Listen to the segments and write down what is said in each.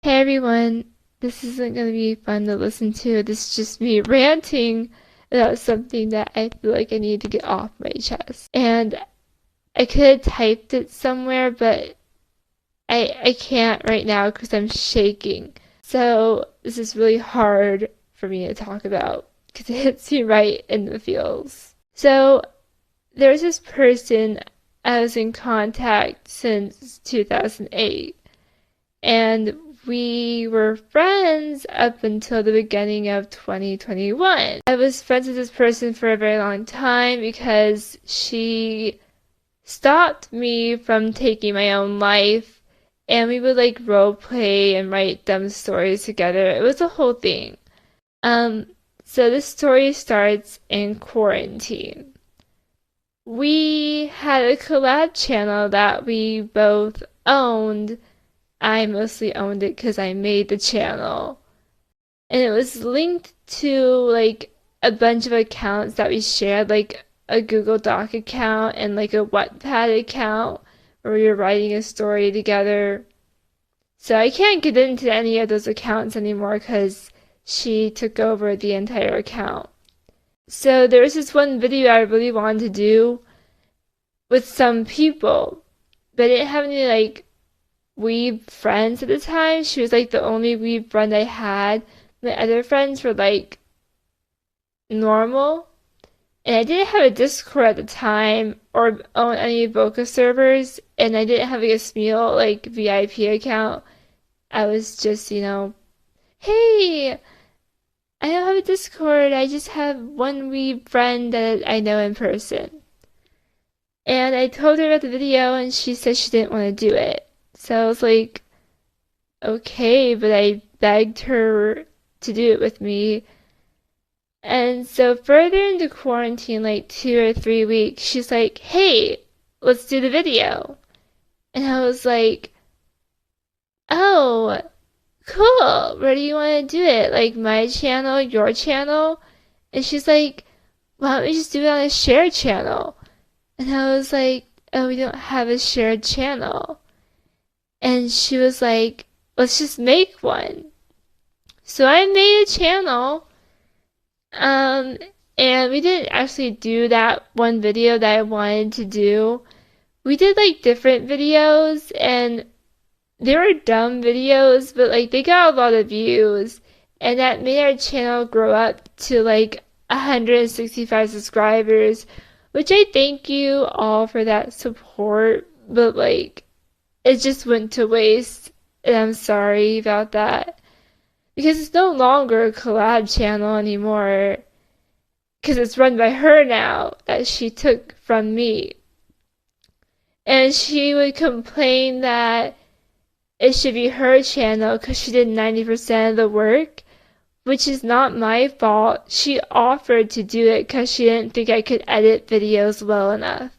Hey everyone, this isn't going to be fun to listen to. This is just me ranting about something that I feel like I need to get off my chest. And I could have typed it somewhere, but I can't right now because I'm shaking. So this is really hard for me to talk about because it hits me right in the feels. So there's this person I was in contact since 2008, and we were friends up until the beginning of 2021. I was friends with this person for a very long time because she stopped me from taking my own life, and we would like role play and write dumb stories together. It was a whole thing. Um, so this story starts in quarantine. We had a collab channel that we both owned. I mostly owned it because I made the channel. And it was linked to like a bunch of accounts that we shared, like a Google Doc account and like a Wattpad account where we were writing a story together. So I can't get into any of those accounts anymore because she took over the entire account. So there was this one video I really wanted to do with some people, but I didn't have any like weeb friends at the time. She was like the only weeb friend I had. My other friends were like normal. And I didn't have a Discord at the time or own any Voca servers, and I didn't have like a Smule like VIP account. I was just, hey, I don't have a Discord. I just have one weeb friend that I know in person. And I told her about the video, and she said she didn't want to do it. So I was like, okay, but I begged her to do it with me. And so further into quarantine, like 2 or 3 weeks, she's like, hey, let's do the video. And I was like, oh, cool. Where do you want to do it? Like my channel, your channel? And she's like, why don't we just do it on a shared channel? And I was like, oh, we don't have a shared channel. And she was like, let's just make one. So I made a channel. And we didn't actually do that one video that I wanted to do. We did like different videos, and they were dumb videos, but like they got a lot of views, and that made our channel grow up to like 165 subscribers, which I thank you all for that support, but like it just went to waste, and I'm sorry about that. Because it's no longer a collab channel anymore. Because it's run by her now, that she took from me. And she would complain that it should be her channel because she did 90% of the work, which is not my fault. She offered to do it because she didn't think I could edit videos well enough.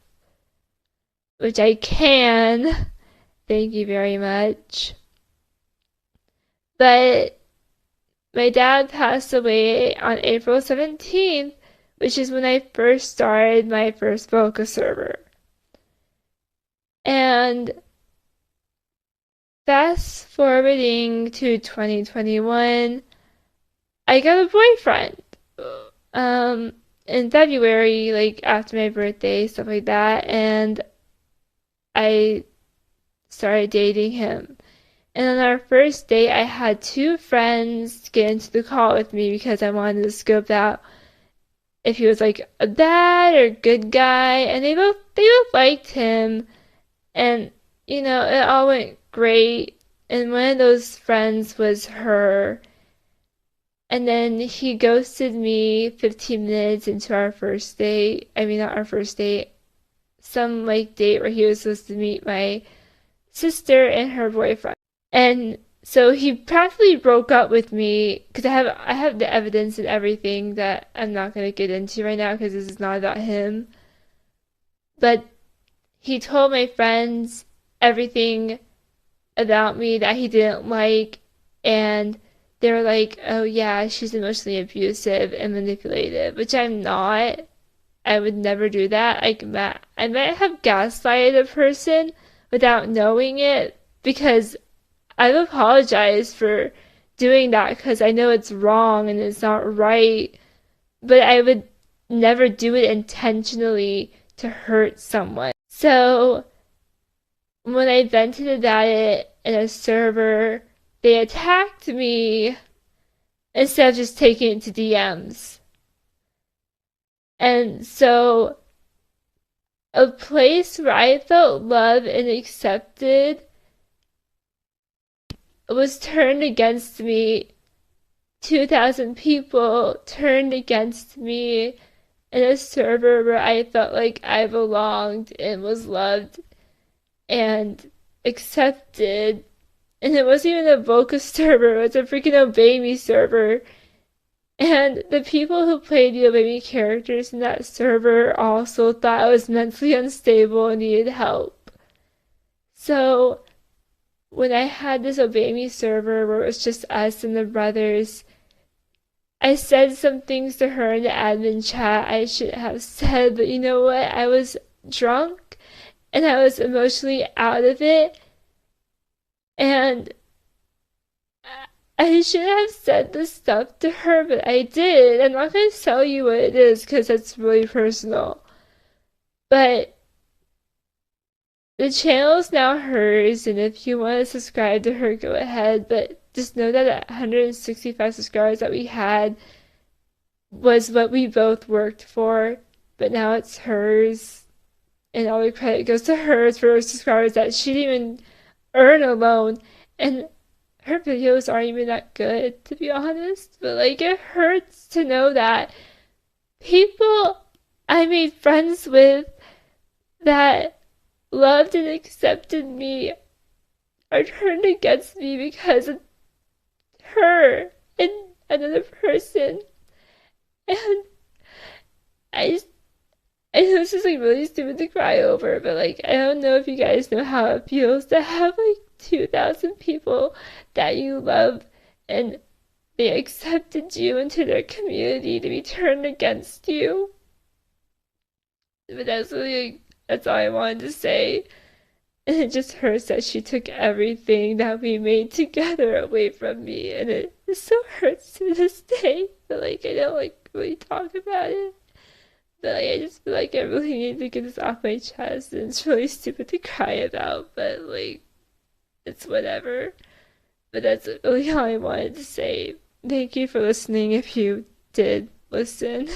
Which I can. Thank you very much. But my dad passed away on April 17th, which is when I first started my first Voca server. And fast forwarding to 2021, I got a boyfriend. In February, like after my birthday, stuff like that, and I started dating him. And on our first date, I had two friends get into the call with me because I wanted to scope out if he was like a bad or good guy, and they both liked him, and it all went great. And one of those friends was her, and then he ghosted me 15 minutes into our first date. I mean, not our first date, some like date where he was supposed to meet my sister and her boyfriend. And so he practically broke up with me because I have the evidence and everything that I'm not going to get into right now because this is not about him. But he told my friends everything about me that he didn't like, and they were like, oh yeah, she's emotionally abusive and manipulative, which I'm not. I would never do that. I might have gaslighted a person without knowing it because I've apologized for doing that because I know it's wrong and it's not right, but I would never do it intentionally to hurt someone. So when I vented about it in a server, they attacked me instead of just taking it to DMs. And so a place where I felt loved and accepted was turned against me. 2,000 people turned against me in a server where I felt like I belonged and was loved and accepted. And it wasn't even a Volca server, it was a freaking Obey Me server. And the people who played the Obey Me characters in that server also thought I was mentally unstable and needed help. So when I had this Obey Me server where it was just us and the brothers, I said some things to her in the admin chat I shouldn't have said, but you know what? I was drunk and I was emotionally out of it, and I shouldn't have said this stuff to her, but I did. I'm not going to tell you what it is because it's really personal. But the channel is now hers, and if you want to subscribe to her, go ahead. But just know that 165 subscribers that we had was what we both worked for, but now it's hers, and all the credit goes to hers for her subscribers that she didn't even earn alone. And her videos aren't even that good, to be honest, but like it hurts to know that people I made friends with that loved and accepted me are turned against me because of her and another person. And I know this is like really stupid to cry over, but like I don't know if you guys know how it feels to have like 2,000 people that you love and they accepted you into their community to be turned against you. But that's really, that's all I wanted to say. And it just hurts that she took everything that we made together away from me, and it still hurts to this day. But like I don't like really talk about it. But like, I just feel like I really need to get this off my chest, and it's really stupid to cry about, but like it's whatever. But that's really all I wanted to say. Thank you for listening if you did listen.